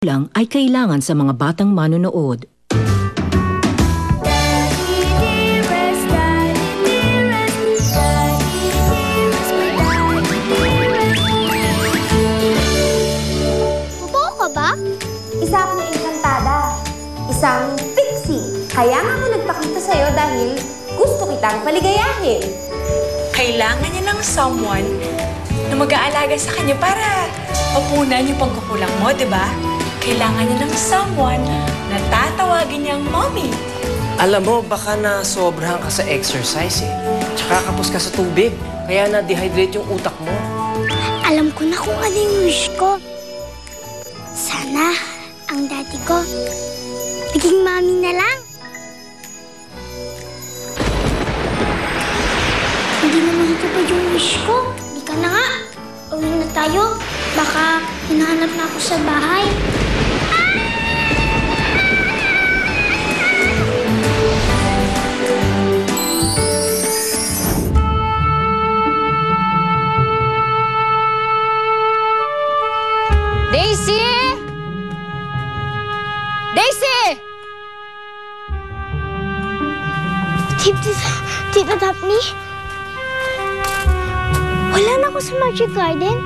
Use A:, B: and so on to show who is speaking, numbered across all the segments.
A: lang ay kailangan sa mga batang manonood.
B: Totoo ka ba?
C: Isa akong engkantada. Isang pixie. Kaya nga ako nagpakita sa'yo dahil gusto kitang paligayahin.
D: Kailangan niya ng someone na mag-aalaga sa kanya para mapunan yung pagkukulang mo, di ba? Kailangan niya ng someone na tatawagin niyang mommy.
E: Alam mo, baka na sobrahan ka sa exercise eh. Tsaka kapos ka sa tubig, kaya na-dehydrate yung utak mo.
B: Alam ko na kung ano yung wish ko. Sana ang daddy ko naging mami na lang. Hindi naman matutupad yung wish ko. Hindi ka na nga. Uwi na tayo. Baka hinahanap na ako sa bahay.
F: Daisy! Daisy!
B: Tita Daphne? Wala na ako sa Magic Garden.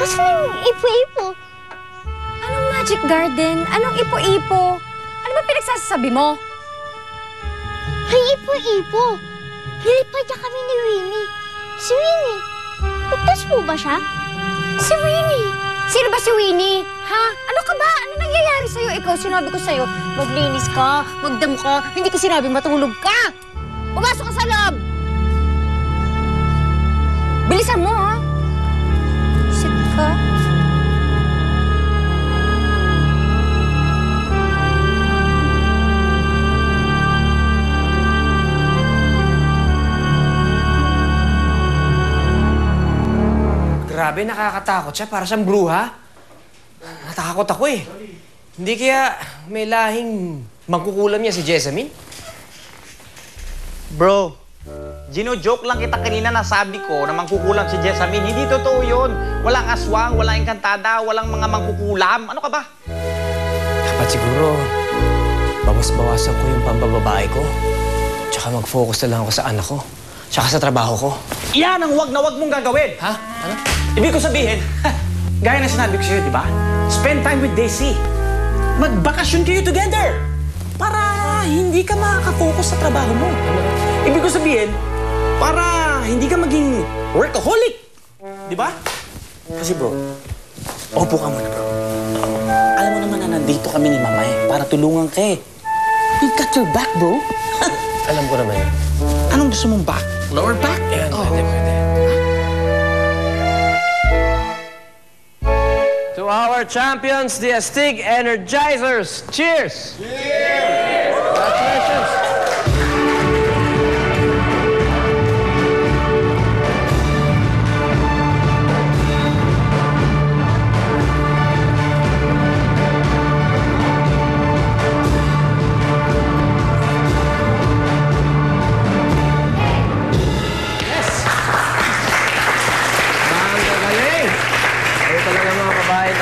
B: Nasaan yung ipo-ipo?
F: Anong Magic Garden? Anong ipo-ipo? Ano ba pinagsasabi mo?
B: May ipo-ipo. Nilipad niya kami ni Winnie. Si Winnie. Ligtas po ba siya? Si Winnie.
F: Sino ba si Winnie? Ha? Ano ka ba? Ano nangyayari sa'yo? Ikaw, sinabi ko sa'yo, maglinis ka, magdamo ka. Hindi ko sinabing matulog ka. Pumasok ka sa loob! Bilisan mo, ha? Sit ka.
E: Grabe, nakakatakot siya. Para siyang bruha. Natakot ako eh. Hindi kaya may lahing magkukulam niya si Jessamine?
G: Bro, gino-joke lang kita kanina na sabi ko na mangkukulam si Jessamine. Hindi totoo yun. Walang aswang, walang engkantada, walang mga mangkukulam. Ano ka ba?
E: Dapat siguro, bawas-bawasan ko yung pambababae ko. Tsaka mag-focus na lang ako sa anak ko. Tsaka sa trabaho ko.
G: Yan ang wag na wag mong gagawin.
E: Ha? Ano?
G: Ibig ko sabihin, gaya na sinabi ko sa'yo, di ba? Spend time with Daisy. Magbakasyon kayo together. Para hindi ka makaka-focus sa trabaho mo. Ibig ko sabihin, para hindi ka maging workaholic. Di ba? Kasi bro, opo ka muna bro. Alam mo naman na nandito kami ni Mama eh, para tulungan ka eh. We got your back, bro.
E: Alam ko naman yun.
G: Anong gusto mong back? Lower back?
E: Ayan, pwede. To our champions, the Astig Energizers. Cheers! Cheers! Congratulations!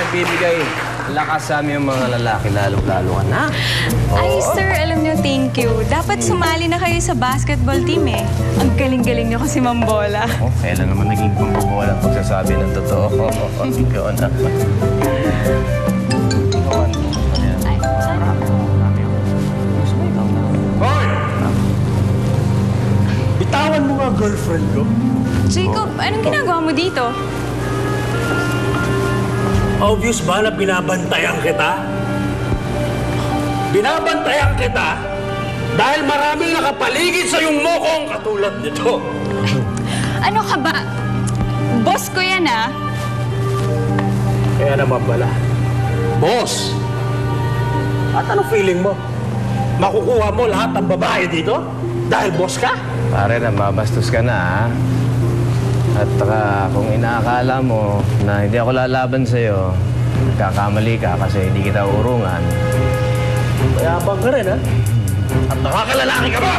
E: Nagbibigay lakas sa aming mga lalaki, lalo-lalo ka na.
D: Ay, sir, alam niyo, thank you. Dapat sumali na kayo sa basketball team eh. Ang galing-galing niyo kasi mambola.
E: Oh, kailan naman naging pambobola ang pagsasabi ng totoo? Ikaw na.
H: Hoy! Bitawan mo nga girlfriend ko.
D: Jacob, anong ginagawa mo dito?
H: Obvious ba na binabantayan kita? Binabantayan kita dahil maraming nakapaligid sa iyong mokong katulad nito.
D: Ano ka ba? Boss ko yan, ah.
H: Kaya naman pala, boss. At anong feeling mo? Makukuha mo lahat ng babae dito dahil boss ka?
E: Pare, nababastos ka na, ha? At kung inaakala mo na hindi ako lalaban sa'yo, nagkakamali ka kasi hindi kita urungan.
H: Mayabang ka rin, ha? At nakakalalaki ka ba?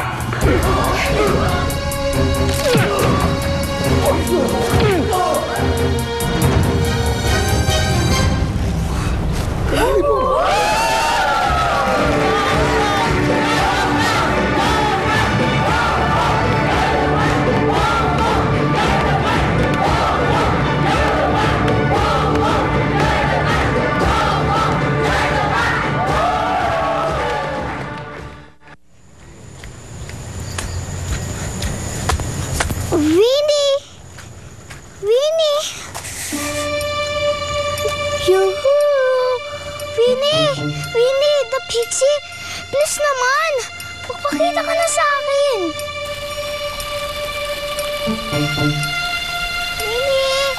B: Winnie, the Pixie, please naman. Magpakita ka na sa akin. Winnie.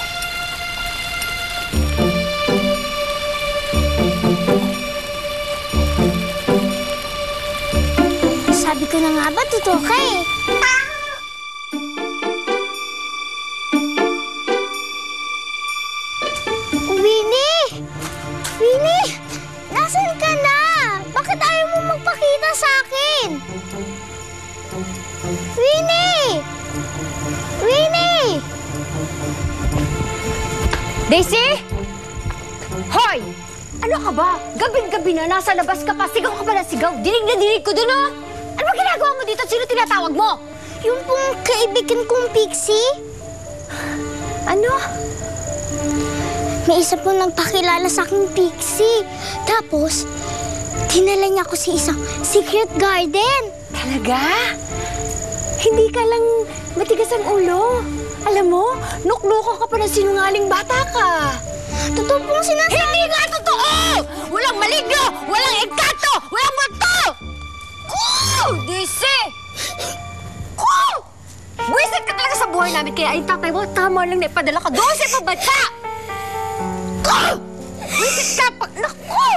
B: Sabi ko na nga ba, totoo ka eh. Winnie! Nasaan ka na? Bakit ayaw mo magpakita sa akin? Winnie! Winnie!
F: Daisy! Hoy! Ano ka ba? Gabing-gabi na, nasa labas ka pa. Sigaw ka pa na sigaw. Dinig na dinig ko dun, oh! Ano ba ginagawa mo dito? Sino tinatawag mo?
B: Yung pong kaibigan kong Pixie?
F: Ano?
B: May isa po nagpakilala sa aking Pixie. Tapos, dinala niya ako sa isang secret garden.
F: Talaga? Hindi ka lang matigas ang ulo. Alam mo, nukluko ka pa ng sinungaling bata ka.
B: Totoo pong sinasabi.
F: Hindi nga totoo! Walang maligno! Walang engkanto! Walang multo! Daisy! Buwisit ka talaga sa buhay namin, kaya ay tatay mo, tama lang na ipadala ka doon sa ibang bansa! Buwisit ka! Naku!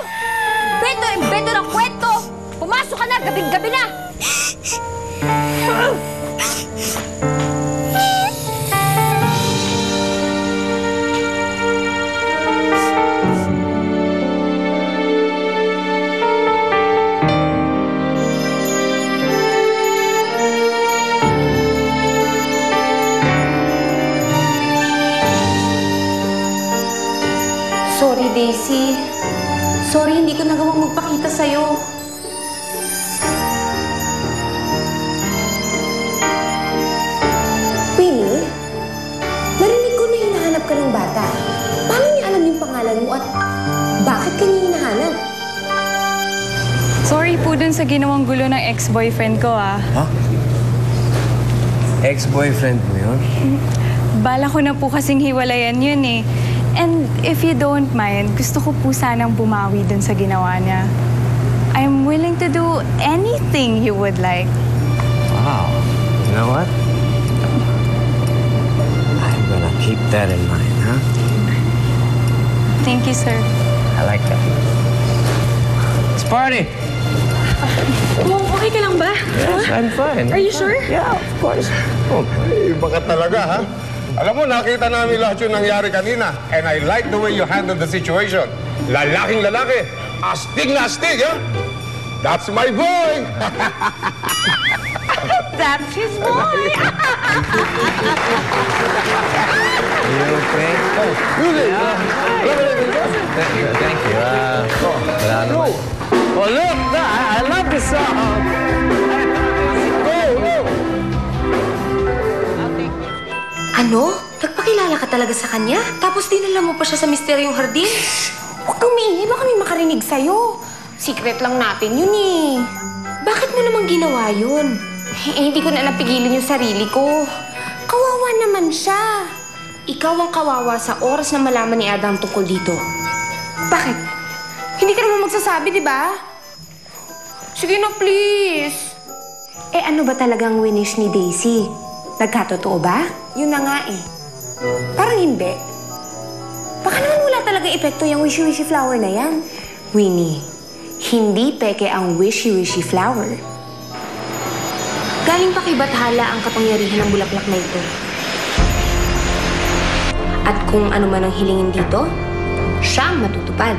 F: Beto ng kwento! Pumasok ka na! Gabing-gabi na!
C: Sorry, Daisy. Sorry, hindi ko nagawang magpakita sa'yo. Winnie, narinig ko na hinahanap ka ng bata. Paano niya alam yung pangalan mo at bakit ka niya hinahanap?
D: Sorry po dun sa ginawang gulo ng ex-boyfriend ko, ah.
E: Ha? Ex-boyfriend mo yun?
D: Bala ko na po kasing hiwalayan yun, eh. And if you don't mind, gusto ko po sanang bumawi dun sa ginawa niya. I'm willing to do anything you would like.
E: Wow. You know what? I'm gonna keep that in mind, huh?
D: Thank you, sir.
E: I like that. Let's party!
D: Okay ka lang ba?
E: Yes, I'm fine.
D: Are you sure?
E: Yeah, of course. Oh.
H: Iba ka talaga, ha? Alam mo, nakita namin lahat yung nangyari kanina. And I like the way you handled the situation. Lalaking lalaki. Astig na astig, ha? That's my boy!
D: That's his boy!
E: You okay?
H: Music!
E: Thank you. Wala naman. Oh, look! I love this song!
C: Ano? Nagpakilala ka talaga sa kanya? Tapos dinala mo pa siya sa misteryong hardin? Huwag kang maingay, baka may makarinig sa'yo. Secret lang natin yun eh. Bakit mo naman ginawa yun? Hindi ko na napigilan yung sarili ko. Kawawa naman siya. Ikaw ang kawawa sa oras na malaman ni Adam tungkol dito. Bakit? Hindi ka naman magsasabi, di ba? Sige na, please. Eh, ano ba talagang winish ni Daisy? Nagkatotoo ba? Yun na nga eh. Parang hindi. Baka naman wala talagang epekto yung wishy-wishy flower na yan. Winnie, hindi peke ang wishy-wishy flower. Galing pa kay Bathala ang kapangyarihan ng bulaklak na ito. At kung ano man ang hilingin dito, siya ang matutupad.